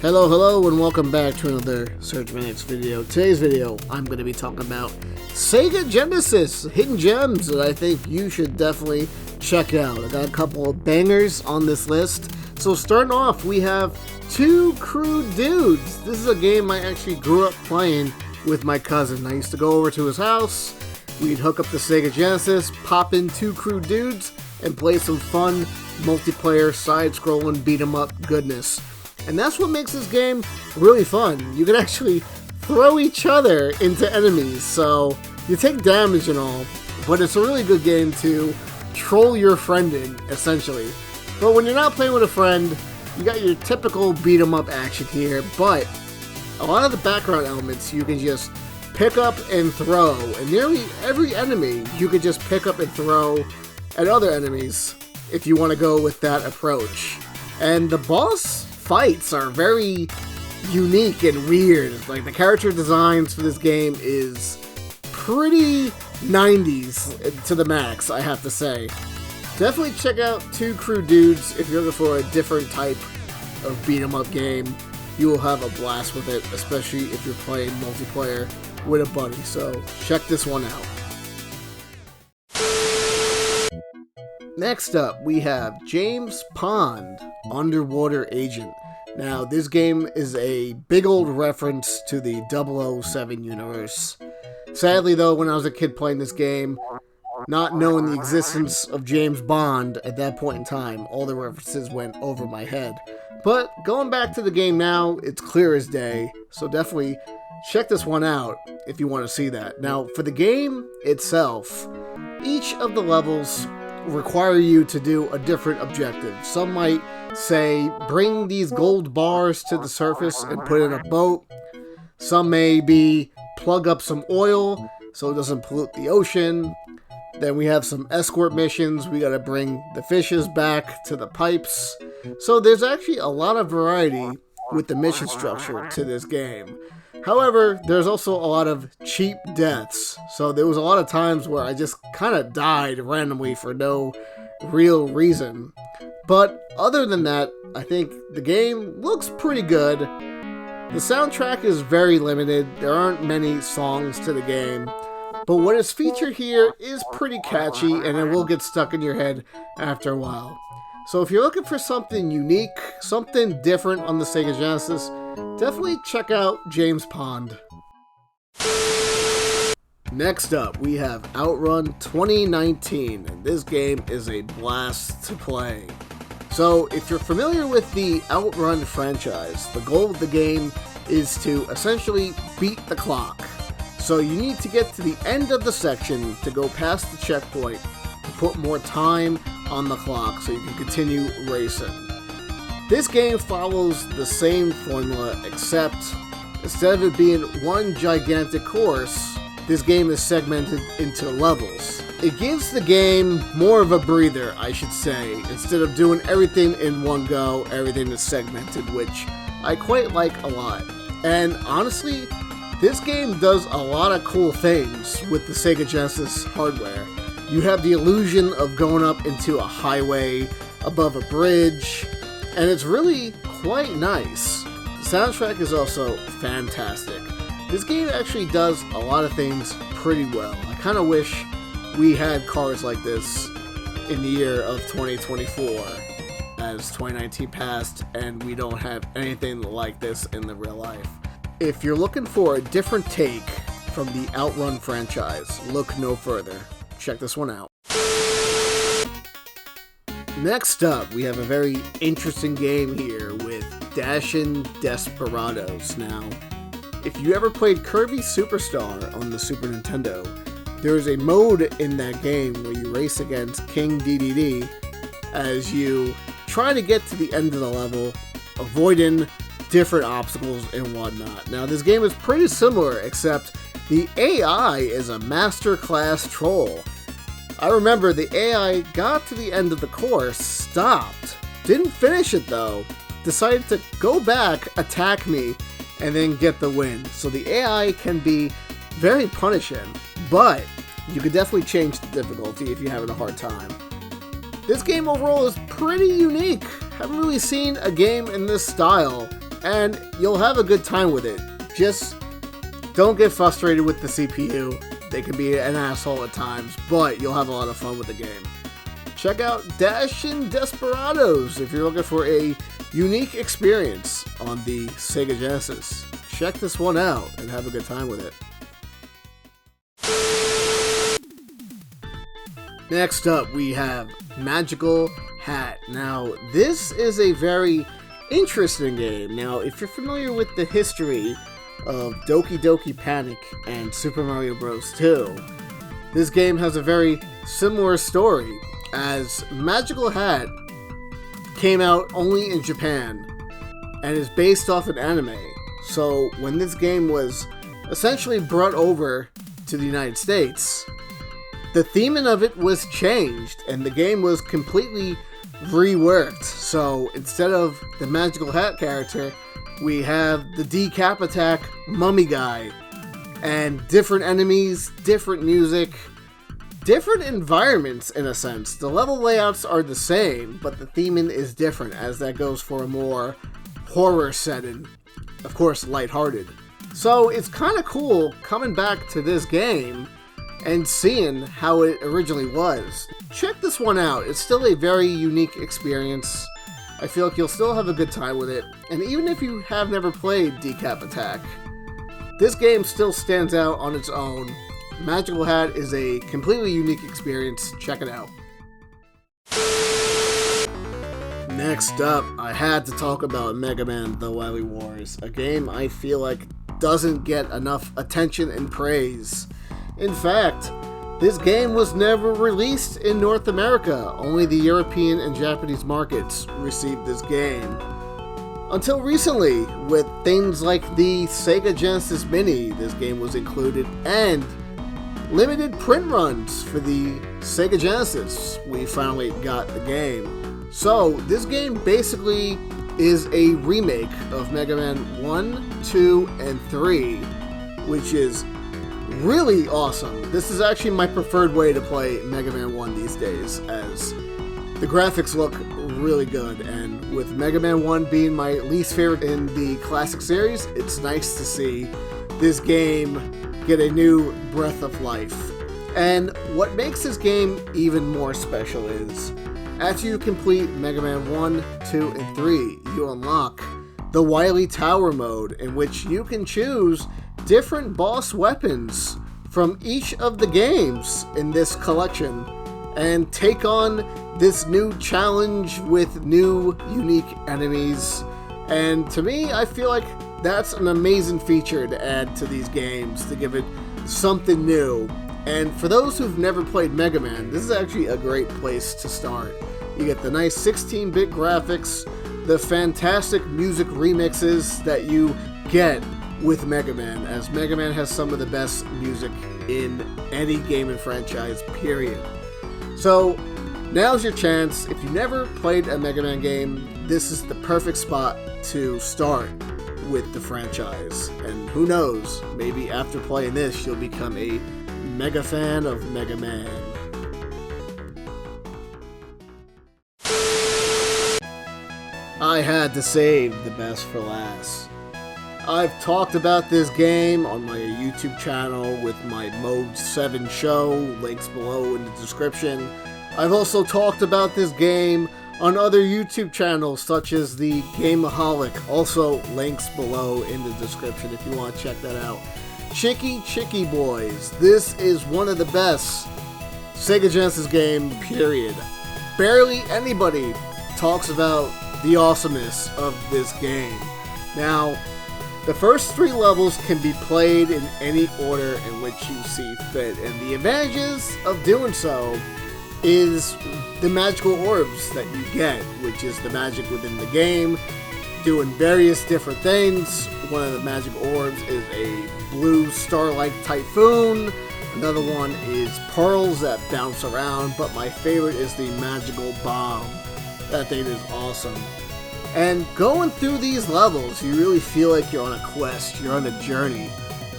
Hello, and welcome back to another Sergmanx video. Today's video, I'm going to be talking about Sega Genesis hidden gems that I think you should definitely check out. I got a couple of bangers on this list. So starting off, we have two Crude Dudes. This is a game I actually grew up playing with my cousin. I used to go over to his house, we'd hook up the Sega Genesis, pop in two Crude Dudes, and play some fun multiplayer side-scrolling beat-em-up goodness. And that's what makes this game really fun. You can actually throw each other into enemies, so you take damage and all, but it's a really good game to troll your friend in, essentially. But when you're not playing with a friend, you got your typical beat-em-up action here, but a lot of the background elements you can just pick up and throw, and nearly every enemy you can just pick up and throw at other enemies if you want to go with that approach. And the boss fights are very unique and weird. Like, the character designs for this game is pretty 90s to the max, I have to say. Definitely check out two Crude Dudes if you're looking for a different type of beat-em-up game. You will have a blast with it, especially if you're playing multiplayer with a buddy. So check this one out. Next up, we have James Pond, Underwater Agent. Now, this game is a big old reference to the 007 universe. Sadly, though, when I was a kid playing this game, not knowing the existence of James Bond at that point in time, all the references went over my head. But going back to the game now, it's clear as day, so definitely check this one out if you want to see that. Now, for the game itself, each of the levels require you to do a different objective. Some might say, bring these gold bars to the surface and put in a boat. Some may be, plug up some oil so it doesn't pollute the ocean. Then we have some escort missions. We gotta bring the fishes back to the pipes. So there's actually a lot of variety with the mission structure to this game. However, there's also a lot of cheap deaths, so there was a lot of times where I just kind of died randomly for no real reason. But other than that, I think the game looks pretty good. The soundtrack is very limited, there aren't many songs to the game, but what is featured here is pretty catchy and it will get stuck in your head after a while. So if you're looking for something unique, something different on the Sega Genesis, definitely check out James Pond. Next up, we have OutRun 2019, and this game is a blast to play. So if you're familiar with the OutRun franchise, the goal of the game is to essentially beat the clock. So you need to get to the end of the section to go past the checkpoint to put more time on the clock so you can continue racing. This game follows the same formula, except instead of it being one gigantic course, this game is segmented into levels. It gives the game more of a breather, I should say. Instead of doing everything in one go, everything is segmented, which I quite like a lot. And honestly, this game does a lot of cool things with the Sega Genesis hardware. You have the illusion of going up into a highway above a bridge, and it's really quite nice. The soundtrack is also fantastic. This game actually does a lot of things pretty well. I kind of wish we had cars like this in the year of 2024, as 2019 passed and we don't have anything like this in the real life. If you're looking for a different take from the OutRun franchise, look no further. Check this one out. Next up, we have a very interesting game here with Dashin' Desperados. Now, if you ever played Kirby Superstar on the Super Nintendo, there is a mode in that game where you race against King DDD as you try to get to the end of the level, avoiding different obstacles and whatnot. Now, this game is pretty similar, except the AI is a masterclass troll. I remember the AI got to the end of the course, stopped, didn't finish it though, decided to go back, attack me, and then get the win. So the AI can be very punishing, but you can definitely change the difficulty if you're having a hard time. This game overall is pretty unique. Haven't really seen a game in this style and you'll have a good time with it. Just don't get frustrated with the CPU. They can be an asshole at times, but you'll have a lot of fun with the game. Check out Dash and Desperados if you're looking for a unique experience on the Sega Genesis. Check this one out and have a good time with it. Next up, we have Magical Hat. Now, this is a very interesting game. Now, if you're familiar with the history of Doki Doki Panic and Super Mario Bros. 2, this game has a very similar story, as Magical Hat came out only in Japan and is based off an anime. So when this game was essentially brought over to the United States, the theming of it was changed and the game was completely reworked. So instead of the Magical Hat character, we have the Decap Attack Mummy Guy, and different enemies, different music, different environments in a sense. The level layouts are the same, but the theming is different, as that goes for a more horror setting. Of course, lighthearted. So it's kind of cool coming back to this game and seeing how it originally was. Check this one out. It's still a very unique experience. I feel like you'll still have a good time with it. And even if you have never played Decap Attack, this game still stands out on its own. Magical Hat is a completely unique experience. Check it out. Next up, I had to talk about Mega Man The Wily Wars, a game I feel like doesn't get enough attention and praise. In fact, this game was never released in North America. Only the European and Japanese markets received this game. Until recently, with things like the Sega Genesis Mini, this game was included, and limited print runs for the Sega Genesis, we finally got the game. So, this game basically is a remake of Mega Man 1, 2, and 3, which is really awesome. This is actually my preferred way to play Mega Man 1 these days, as the graphics look really good, and with Mega Man 1 being my least favorite in the classic series, it's nice to see this game get a new breath of life. And what makes this game even more special is, after you complete Mega Man 1, 2, and 3, you unlock the Wily Tower mode, in which you can choose different boss weapons from each of the games in this collection and take on this new challenge with new unique enemies. And to me, I feel like that's an amazing feature to add to these games to give it something new. And for those who've never played Mega Man, this is actually a great place to start. You get the nice 16-bit graphics, the fantastic music remixes that you get with Mega Man, as Mega Man has some of the best music in any gaming franchise, period. So, now's your chance. If you never played a Mega Man game, this is the perfect spot to start with the franchise. And who knows, maybe after playing this, you'll become a mega fan of Mega Man. I had to save the best for last. I've talked about this game on my YouTube channel with my Mode 7 show, links below in the description. I've also talked about this game on other YouTube channels such as the Gameaholic, also links below in the description if you want to check that out. Chiki Boys, this is one of the best Sega Genesis game, period. Barely anybody talks about the awesomeness of this game. Now, the first 3 levels can be played in any order in which you see fit, and the advantages of doing so is the magical orbs that you get, which is the magic within the game, doing various different things. One of the magic orbs is a blue starlight typhoon, another one is pearls that bounce around, but my favorite is the magical bomb. That thing is awesome. And going through these levels, you really feel like you're on a quest, you're on a journey,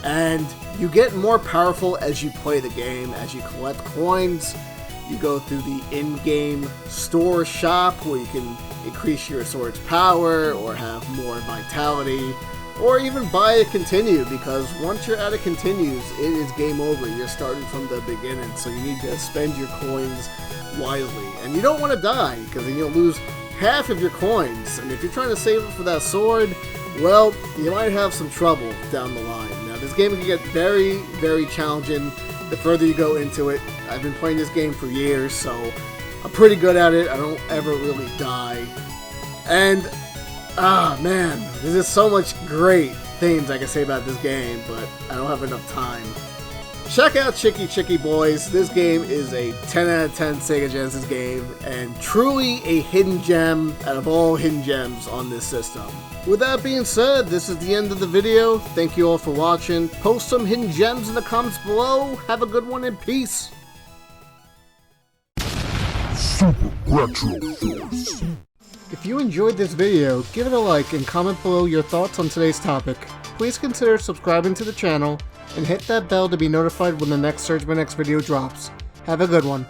and you get more powerful as you play the game, as you collect coins. You go through the in-game store shop where you can increase your sword's power, or have more vitality, or even buy a continue, because once you're at a continues, it is game over. You're starting from the beginning, so you need to spend your coins wisely. And you don't want to die, because then you'll lose half of your coins, and if you're trying to save it for that sword, well, you might have some trouble down the line. Now, this game can get very, very challenging the further you go into it. I've been playing this game for years, so I'm pretty good at it. I don't ever really die. And, man, there's just so much great things I can say about this game, but I don't have enough time. Check out Chiki boys. This game is a 10 out of 10 Sega Genesis game, and truly a hidden gem out of all hidden gems on this system. With that being said, this is the end of the video. Thank you all for watching. Post some hidden gems in the comments below. Have a good one and peace. Super Retro Force. If you enjoyed this video, give it a like and comment below your thoughts on today's topic. Please consider subscribing to the channel and hit that bell to be notified when the next Sergmanx video drops. Have a good one.